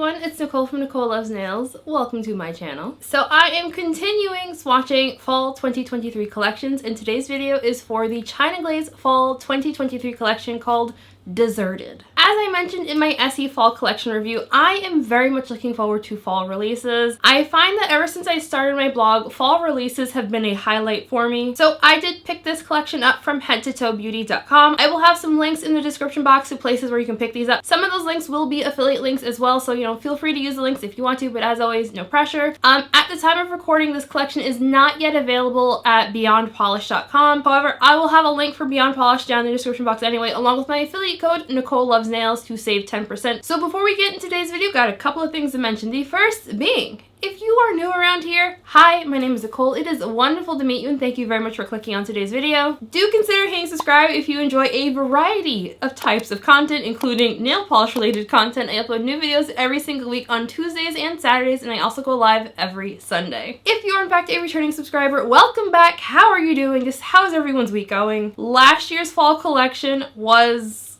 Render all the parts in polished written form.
everyone, it's Nicole from Nicole Loves Nails. Welcome to my channel. So I am continuing swatching Fall 2023 collections, and today's video is for the China Glaze Fall 2023 collection called Deserted. As I mentioned in my SE Fall collection review, I am very much looking forward to fall releases. I find that ever since I started my blog, fall releases have been a highlight for me. So I did pick this collection up from headtotoebeauty.com. I will have some links in the description box to places where you can pick these up. Some of those links will be affiliate links as well, so feel free to use the links if you want to, but as always, no pressure. At the time of recording, this collection is not yet available at beyondpolish.com. However, I will have a link for Beyond Polish down in the description box anyway, along with my affiliate code Nicole Loves Nails to save 10%. So before we get into today's video, got a couple of things to mention. The first being, if you are new around here, hi, my name is Nicole. It is wonderful to meet you, and thank you very much for clicking on today's video. Do consider hitting subscribe if you enjoy a variety of types of content, including nail polish related content. I upload new videos every single week on Tuesdays and Saturdays, and I also go live every Sunday. If you are in fact a returning subscriber, welcome back. How are you doing? Just how's everyone's week going? Last year's fall collection was...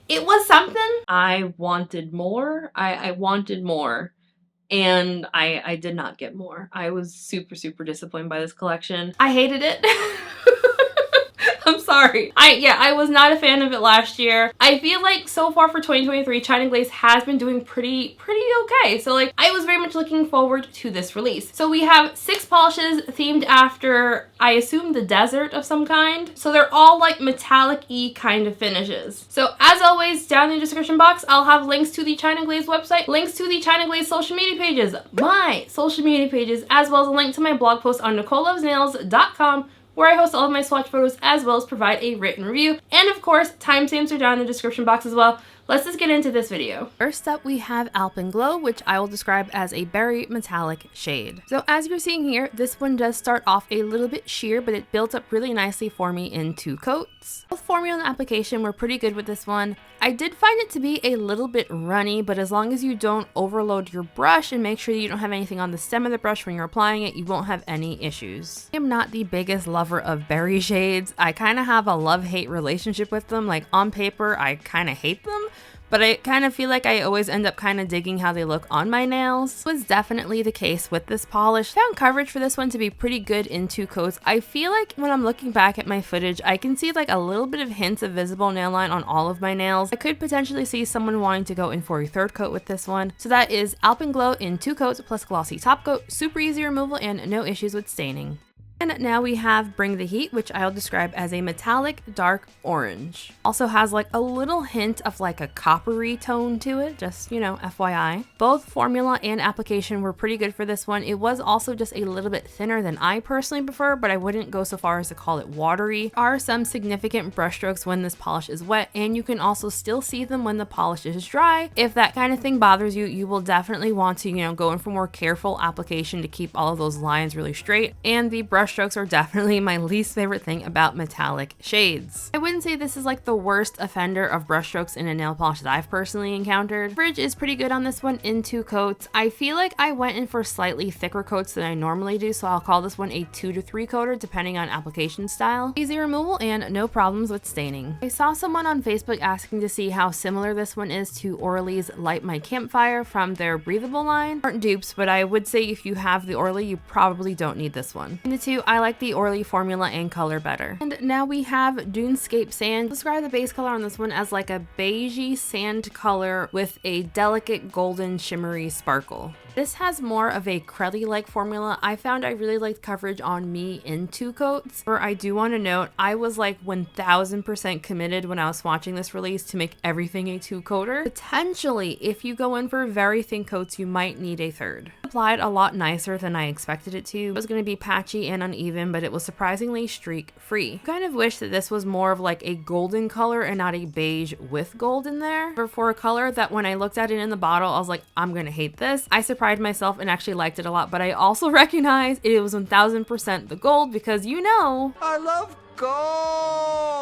it was something. I wanted more. I wanted more. And I did not get more. I was super disappointed by this collection. I hated it. I'm sorry. I was not a fan of it last year. I feel like so far for 2023, China Glaze has been doing pretty okay. So I was very much looking forward to this release. So we have 6 polishes themed after, I assume, the desert of some kind. So they're all like metallic-y kind of finishes. So as always, down in the description box, I'll have links to the China Glaze website, links to the China Glaze social media pages, my social media pages, as well as a link to my blog post on NicoleLovesNails.com, where I host all of my swatch photos as well as provide a written review. And of course, timestamps are down in the description box as well. Let's just get into this video. First up, we have Alpenglow, which I will describe as a berry metallic shade. So as you're seeing here, this one does start off a little bit sheer, but it builds up really nicely for me in 2 coats. Both formula and application were pretty good with this one. I did find it to be a little bit runny, but as long as you don't overload your brush and make sure that you don't have anything on the stem of the brush when you're applying it, you won't have any issues. I am not the biggest lover of berry shades. I kind of have a love-hate relationship with them. Like on paper, I kind of hate them, but I kind of feel like I always end up kind of digging how they look on my nails. This was definitely the case with this polish. Found coverage for this one to be pretty good in 2 coats. I feel like when I'm looking back at my footage, I can see like a little bit of hints of visible nail line on all of my nails. I could potentially see someone wanting to go in for a 3rd coat with this one. So that is Alpenglow in 2 coats plus glossy top coat, super easy removal and no issues with staining. And now we have Bring the Heat, which I'll describe as a metallic dark orange. Also has like a little hint of like a coppery tone to it, just, FYI. Both formula and application were pretty good for this one. It was also just a little bit thinner than I personally prefer, but I wouldn't go so far as to call it watery. There are some significant brush strokes when this polish is wet, and you can also still see them when the polish is dry. If that kind of thing bothers you, you will definitely want to, go in for more careful application to keep all of those lines really straight. And the brush strokes are definitely my least favorite thing about metallic shades. I wouldn't say this is like the worst offender of brush strokes in a nail polish that I've personally encountered. Coverage is pretty good on this one in 2 coats. I feel like I went in for slightly thicker coats than I normally do, so I'll call this one a 2 to 3 coater depending on application style. Easy removal and no problems with staining. I saw someone on Facebook asking to see how similar this one is to Orly's Light My Campfire from their breathable line. Aren't dupes, but I would say if you have the Orly, you probably don't need this one. In the 2, I like the Orly formula and color better. And now we have Dunescape Sand. Describe the base color on this one as like a beigey sand color with a delicate golden shimmery sparkle. This has more of a cruddy-like formula. I found I really liked coverage on me in 2 coats. Where I do want to note, I was like 1000% committed when I was swatching this release to make everything a 2-coater. Potentially, if you go in for very thin coats, you might need a 3rd. Applied a lot nicer than I expected it to. It was going to be patchy and uneven, but it was surprisingly streak-free. I kind of wish that this was more of like a golden color and not a beige with gold in there. But for a color that when I looked at it in the bottle, I was like, I'm gonna hate this. I surprised myself and actually liked it a lot, but I also recognize it was 1000% the gold because I love gold!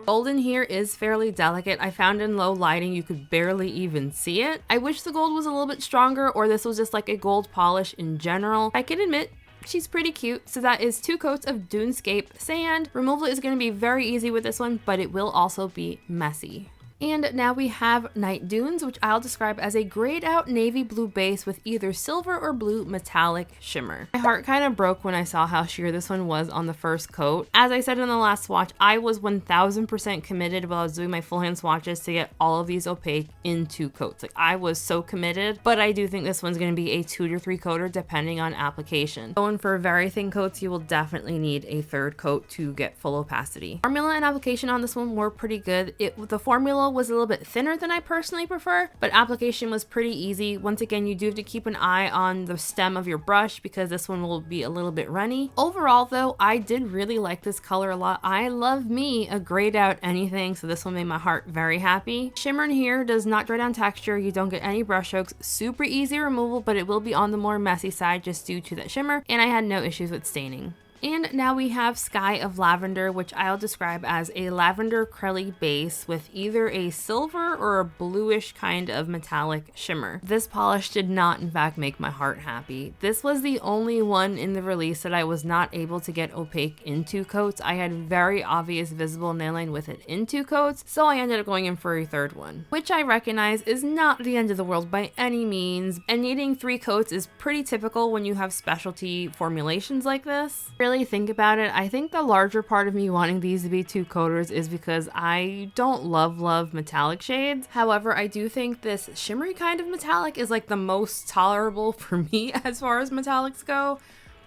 Gold in here is fairly delicate. I found in low lighting you could barely even see it. I wish the gold was a little bit stronger, or this was just like a gold polish in general. I can admit she's pretty cute. So that is 2 coats of Dunescape Sand. Removal is going to be very easy with this one, but it will also be messy. And now we have Night Dunes, which I'll describe as a grayed out navy blue base with either silver or blue metallic shimmer. My heart kind of broke when I saw how sheer this one was on the first coat. As I said in the last swatch, I was 1000% committed while I was doing my full hand swatches to get all of these opaque in 2 coats. Like, I was so committed, but I do think this one's going to be a 2 to 3 coater depending on application. Going for very thin coats, you will definitely need a 3rd coat to get full opacity. Formula and application on this one were pretty good. The formula was a little bit thinner than I personally prefer, but application was pretty easy. Once again, you do have to keep an eye on the stem of your brush because this one will be a little bit runny. Overall though, I did really like this color a lot. I love me a grayed out anything, so this one made my heart very happy. Shimmer in here does not dry down texture. You don't get any brush strokes. Super easy removal, but it will be on the more messy side just due to that shimmer, and I had no issues with staining. And now we have Sky of Lavender, which I'll describe as a lavender crelly base with either a silver or a bluish kind of metallic shimmer. This polish did not in fact make my heart happy. This was the only one in the release that I was not able to get opaque in 2 coats. I had very obvious visible nail line with it in 2 coats, so I ended up going in for a 3rd one, which I recognize is not the end of the world by any means, and needing 3 coats is pretty typical when you have specialty formulations like this. Really think about it, I think the larger part of me wanting these to be 2 coaters is because I don't love metallic shades. However, I do think this shimmery kind of metallic is like the most tolerable for me as far as metallics go.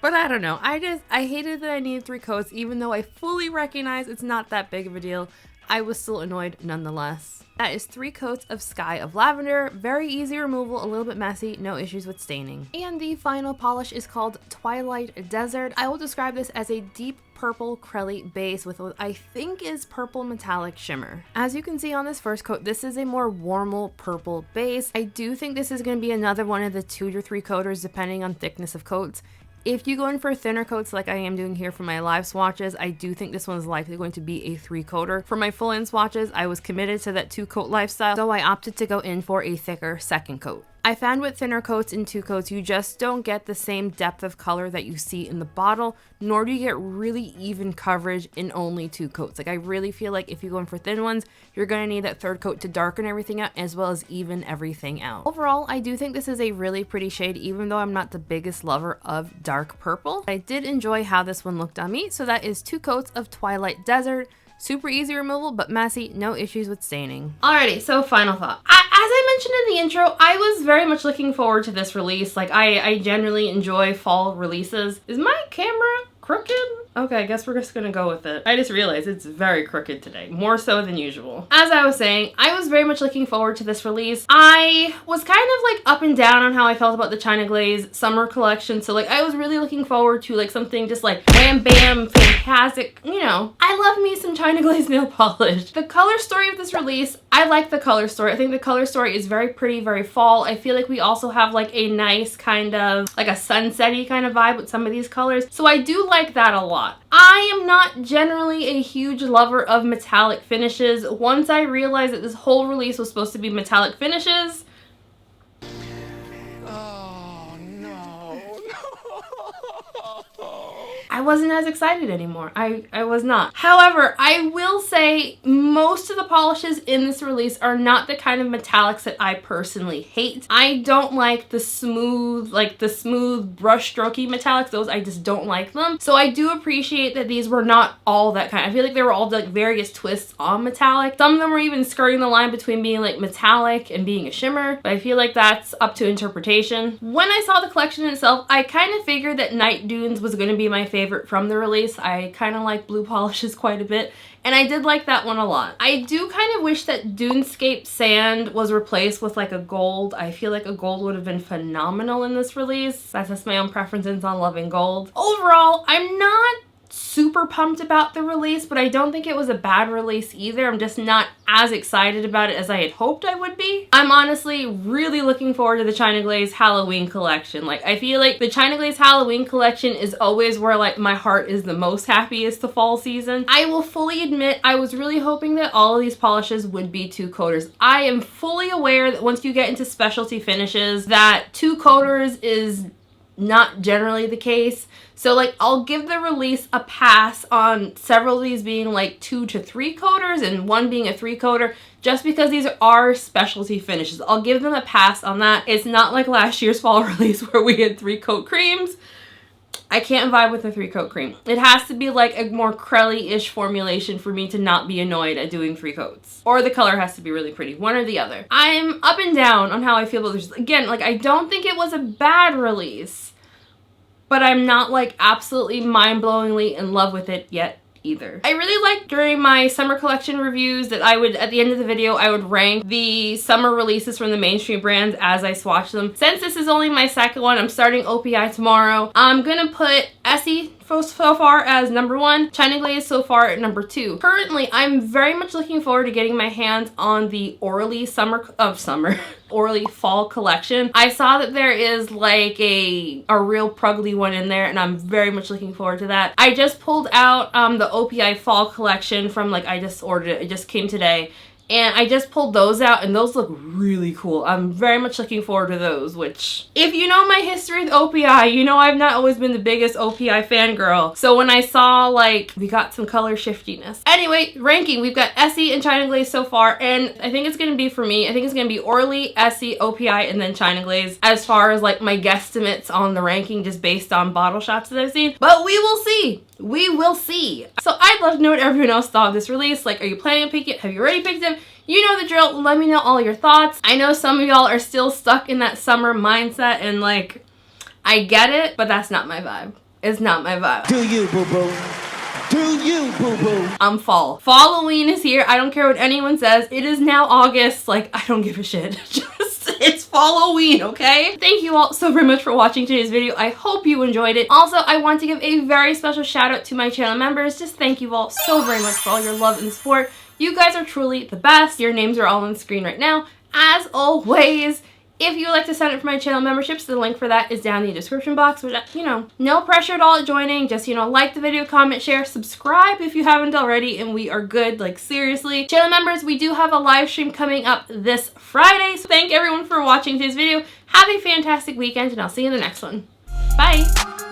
But I don't know, I hated that I needed 3 coats, even though I fully recognize it's not that big of a deal. I was still annoyed nonetheless. That is 3 coats of Sky of Lavender. Very easy removal, a little bit messy, no issues with staining. And the final polish is called Twilight Desert. I will describe this as a deep purple crelly base with what I think is purple metallic shimmer. As you can see on this first coat, this is a more warmal purple base. I do think this is going to be another one of the 2 to 3 coaters depending on thickness of coats. If you go in for thinner coats like I am doing here for my live swatches, I do think this one is likely going to be a 3 coater. For my full in swatches, I was committed to that 2 coat lifestyle, so I opted to go in for a thicker 2nd coat. I found with thinner coats and 2 coats, you just don't get the same depth of color that you see in the bottle, nor do you get really even coverage in only 2 coats. Like, I really feel like if you go in for thin ones, you're going to need that 3rd coat to darken everything out as well as even everything out. Overall, I do think this is a really pretty shade, even though I'm not the biggest lover of dark purple. I did enjoy how this one looked on me, so that is 2 coats of Twilight Desert. Super easy removal, but messy, no issues with staining. Alrighty, so final thought. As I mentioned in the intro, I was very much looking forward to this release. Like, I generally enjoy fall releases. Is my camera crooked? Okay, I guess we're just gonna go with it. I just realized it's very crooked today, more so than usual. As I was saying, I was very much looking forward to this release. I was kind of like up and down on how I felt about the China Glaze summer collection, so like I was really looking forward to like something just like bam bam fantastic, you know. I love me some China Glaze nail polish. The color story of this release, I like the color story. I think the color story is very pretty, very fall. I feel like we also have like a nice kind of like a sunset-y kind of vibe with some of these colors, so I do like that a lot. I am not generally a huge lover of metallic finishes. Once I realized that this whole release was supposed to be metallic finishes, oh no. I wasn't as excited anymore. I was not. However, I will say most of the polishes in this release are not the kind of metallics that I personally hate. I don't like the smooth brush strokey metallics. Those, I just don't like them. So I do appreciate that these were not all that kind. I feel like they were all like various twists on metallic. Some of them were even skirting the line between being like metallic and being a shimmer, but I feel like that's up to interpretation. When I saw the collection itself, I kind of figured that Night Dunes was going to be my favorite from the release. I kind of like blue polishes quite a bit, and I did like that one a lot. I do kind of wish that Dunescape Sand was replaced with like a gold. I feel like a gold would have been phenomenal in this release. That's just my own preferences on loving gold. Overall, I'm not super pumped about the release, but I don't think it was a bad release either. I'm just not as excited about it as I had hoped I would be. I'm honestly really looking forward to the China Glaze Halloween collection. Like, I feel like the China Glaze Halloween collection is always where like my heart is the most happiest the fall season. I will fully admit I was really hoping that all of these polishes would be 2 coaters. I am fully aware that once you get into specialty finishes that 2 coaters is not generally the case. So like I'll give the release a pass on several of these being like 2 to 3 coaters and one being a 3 coater, just because these are specialty finishes. I'll give them a pass on that. It's not like last year's fall release where we had 3 coat creams. I can't vibe with a 3 coat cream. It has to be like a more crelly-ish formulation for me to not be annoyed at doing 3 coats. Or the color has to be really pretty, one or the other. I'm up and down on how I feel about this. Again, like I don't think it was a bad release, but I'm not like absolutely mind-blowingly in love with it yet either. I really liked during my summer collection reviews that I would, at the end of the video, I would rank the summer releases from the mainstream brands as I swatch them. Since this is only my second one, I'm starting OPI tomorrow. I'm gonna put Essie so far as number 1, China Glaze so far at number 2. Currently, I'm very much looking forward to getting my hands on the Orly Orly fall collection. I saw that there is like a real prugly one in there, and I'm very much looking forward to that. I just pulled out the OPI fall collection from like, I just ordered it. It just came today. And I just pulled those out, and those look really cool. I'm very much looking forward to those, which, if you know my history with OPI, you know I've not always been the biggest OPI fangirl. So when I saw, like, we got some color shiftiness. Anyway, ranking, we've got Essie and China Glaze so far, and I think it's gonna be, for me, I think it's gonna be Orly, Essie, OPI, and then China Glaze, as far as, like, my guesstimates on the ranking, just based on bottle shots that I've seen. But we will see. We will see. So I'd love to know what everyone else thought of this release. Like, are you planning on picking it? Have you already picked it? You know the drill. Let me know all your thoughts. I know some of y'all are still stuck in that summer mindset, and like, I get it, but that's not my vibe. It's not my vibe. Do you, boo-boo? Do you, boo-boo? I'm fall. Halloween is here. I don't care what anyone says. It is now August. Like, I don't give a shit. It's Halloween, okay? Thank you all so very much for watching today's video. I hope you enjoyed it. Also, I want to give a very special shout out to my channel members. Just thank you all so very much for all your love and support. You guys are truly the best. Your names are all on the screen right now. As always, if you would like to sign up for my channel memberships, the link for that is down in the description box. Which, you know, no pressure at all at joining. Just, you know, like the video, comment, share, subscribe if you haven't already, and we are good. Like, seriously. Channel members, we do have a live stream coming up this Friday. So thank everyone for watching today's video. Have a fantastic weekend, and I'll see you in the next one. Bye!